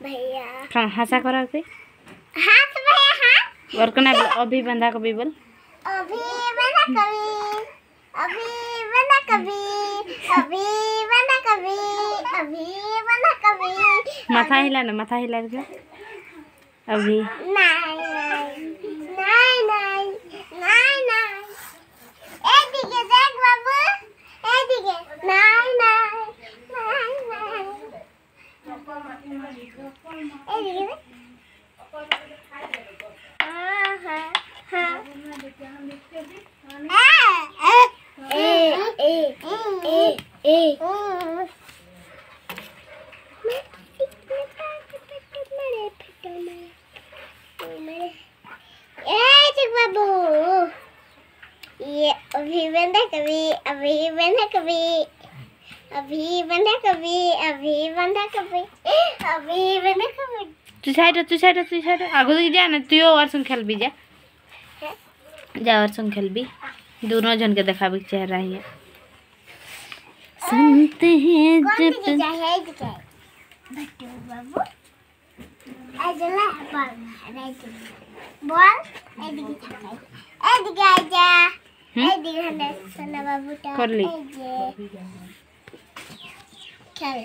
भैया हंसा करा के हाथ भैया हाथ और कना अभी बंदा कभी बोल अभी बना कभी अभी बना कभी अभी बना कभी अभी बना कभी माथा हिला के अभी नहीं नहीं नहीं नहीं नहीं एदिके देख बाबू एदिके नहीं नहीं नहीं नहीं एदिके हाँ हाँ बाबू ये अभी बंदा कभी अभी बंदा कभी अभी बंदा कभी अभी बंदा कभी अभी बंदा कभी तू साइड आगो जा ना तू और संग खेल भी जा और संग खेल भी दोनों जन के देखाबे के चेहरा है सुनते हैं जब भट्टू बाबू अजला बोल एदिके आजा एदिके हने सना बाबू कर ली खेल